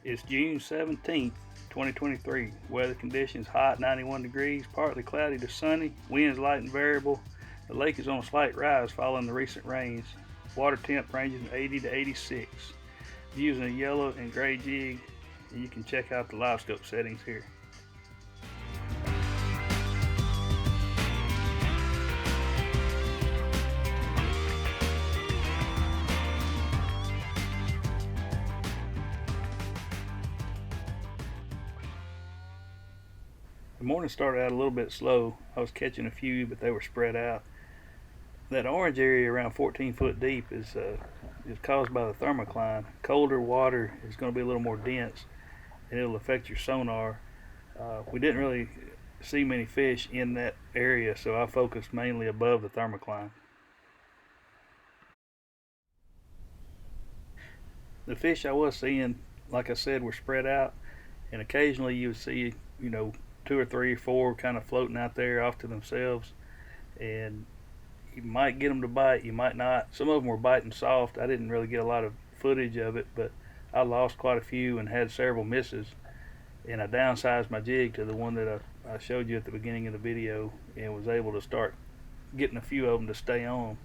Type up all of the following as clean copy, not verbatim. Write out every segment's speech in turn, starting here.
It's June 17th, 2023. Weather conditions hot, 91 degrees, partly cloudy to sunny, winds light and variable. The lake is on a slight rise following the recent rains. Water temp ranging 80 to 86. Using a yellow and gray jig, and you can check out the Livescope settings here. The morning started out a little bit slow. I was catching a few, but they were spread out. That orange area around 14 foot deep is caused by the thermocline. Colder water is going to be a little more dense, and it'll affect your sonar. We didn't really see many fish in that area, so I focused mainly above the thermocline. The fish I was seeing, like I said, were spread out, and occasionally you would see, two or three or four kind of floating out there off to themselves, and you might get them to bite, you might not. Some of them were biting soft. I didn't really get a lot of footage of it, but I lost quite a few and had several misses, and I downsized my jig to the one that I showed you at the beginning of the video, and was able to start getting a few of them to stay on.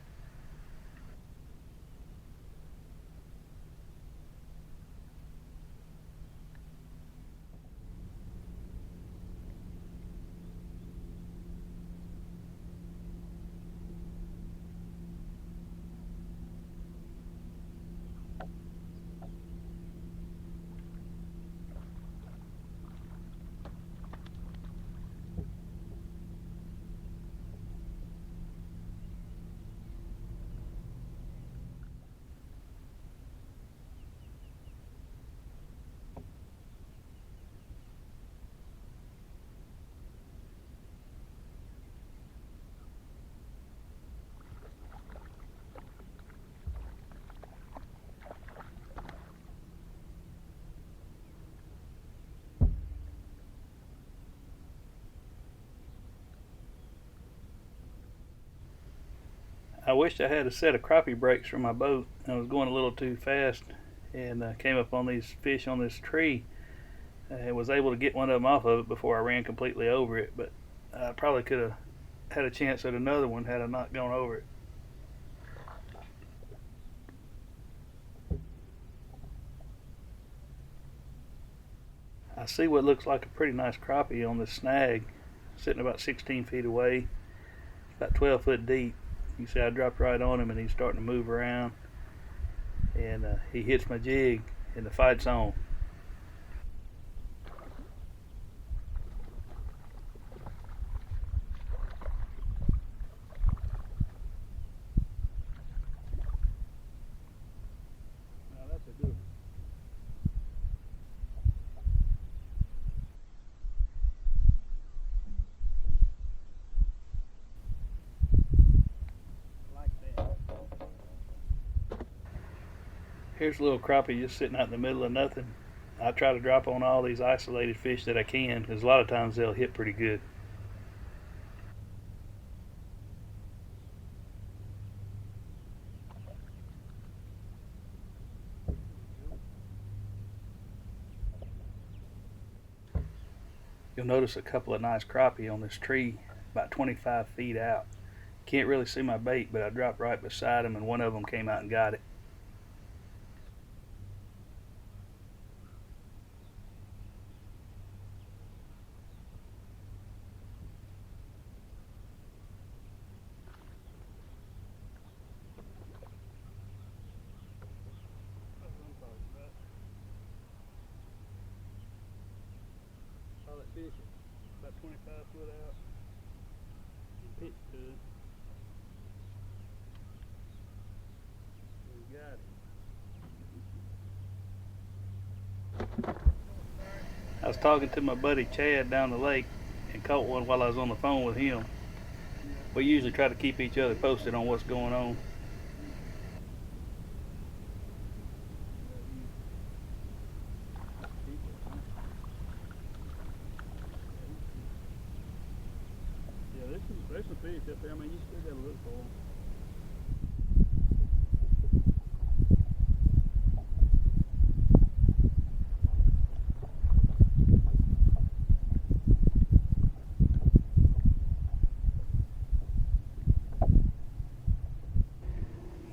I wished I had a set of crappie brakes for my boat. I was going a little too fast and came up on these fish on this tree. I was able to get one of them off of it before I ran completely over it, but I probably could have had a chance at another one had I not gone over it. I see what looks like a pretty nice crappie on this snag, sitting about 16 feet away, about 12 foot deep. You see I dropped right on him and he's starting to move around, and he hits my jig and the fight's on. Now that's a good one. Here's a little crappie just sitting out in the middle of nothing. I try to drop on all these isolated fish that I can, because a lot of times they'll hit pretty good. You'll notice a couple of nice crappie on this tree about 25 feet out. Can't really see my bait, but I dropped right beside them and one of them came out and got it. Solid fish, about 25 foot out. Pitch good. We got it. I was talking to my buddy Chad down the lake and caught one while I was on the phone with him. We usually try to keep each other posted on what's going on. Yeah, there's some fish up there. I mean, you still gotta look for them.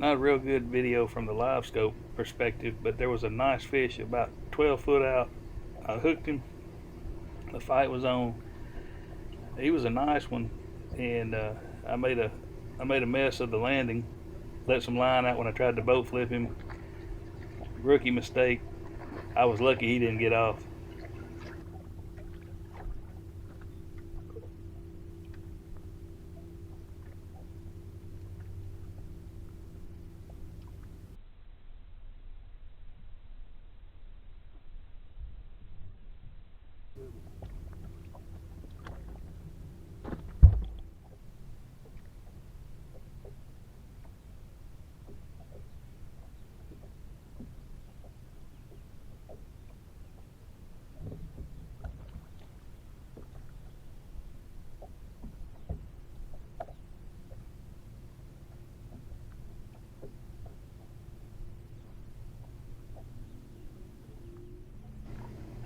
not a real good video from the live scope perspective, but there was a nice fish about 12 foot out. I hooked him. The fight was on. He was a nice one, and I made a mess of the landing. Let some line out when I tried to boat flip him. Rookie mistake. I was lucky he didn't get off.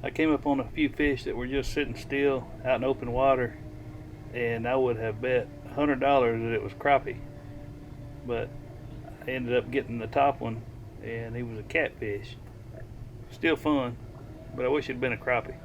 I came up on a few fish that were just sitting still out in open water, and I would have bet $100 that it was crappie. But I ended up getting the top one, and he was a catfish. Still fun, but I wish it'd been a crappie.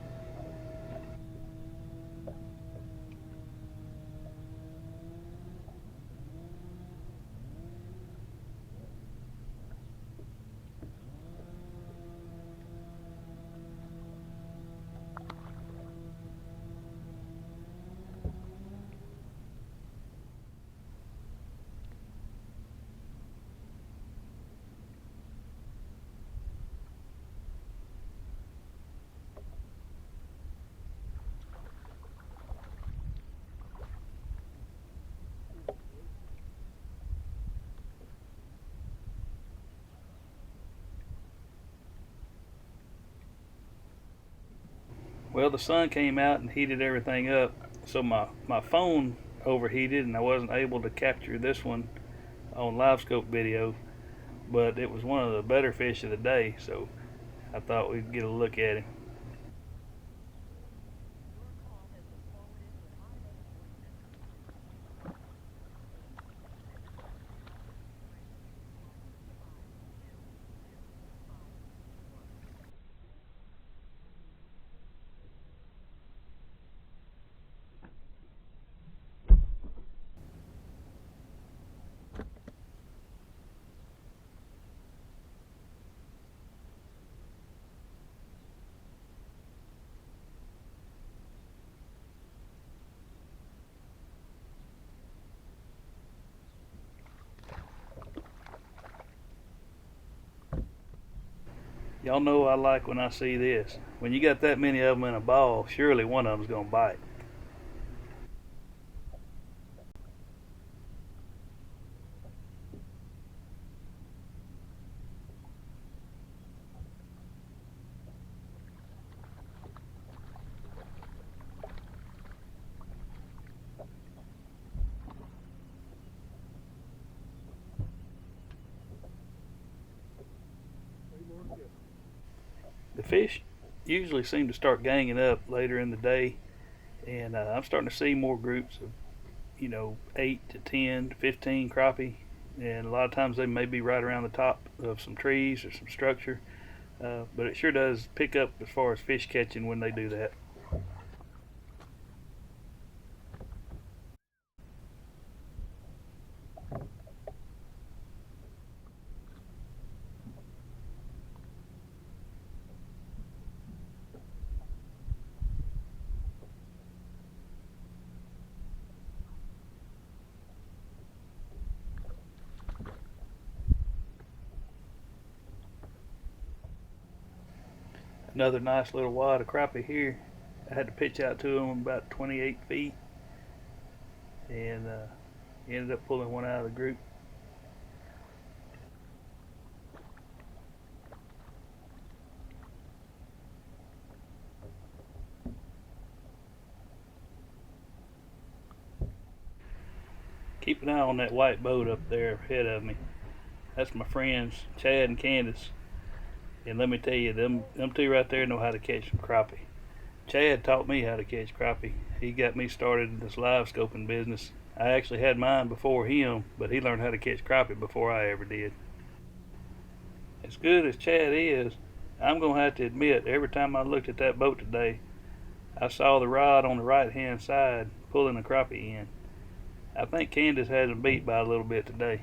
Well, the sun came out and heated everything up, so my phone overheated and I wasn't able to capture this one on Livescope video, but it was one of the better fish of the day, so I thought we'd get a look at him. Y'all know I like when I see this. When you got that many of them in a ball, surely one of them's gonna bite. The fish usually seem to start ganging up later in the day, and I'm starting to see more groups of 8 to 10 to 15 crappie, and a lot of times they may be right around the top of some trees or some structure, but it sure does pick up as far as fish catching when they do that. Another nice little wad of crappie here. I had to pitch out to them about 28 feet, and ended up pulling one out of the group. Keep an eye on that white boat up there ahead of me. That's my friends Chad and Candace. And let me tell you, them two right there know how to catch some crappie. Chad taught me how to catch crappie. He got me started in this live scoping business. I actually had mine before him, but he learned how to catch crappie before I ever did. As good as Chad is, I'm going to have to admit, every time I looked at that boat today, I saw the rod on the right hand side pulling a crappie in. I think Candace has him beat by a little bit today.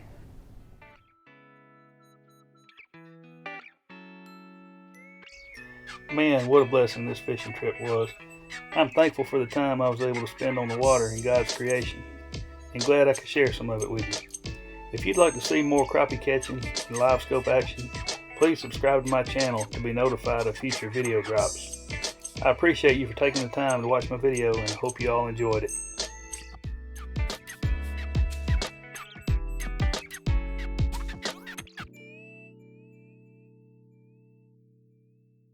Man, what a blessing this fishing trip was. I'm thankful for the time I was able to spend on the water in God's creation, and glad I could share some of it with you. If you'd like to see more crappie catching and live scope action, please subscribe to my channel to be notified of future video drops. I appreciate you for taking the time to watch my video and hope you all enjoyed it.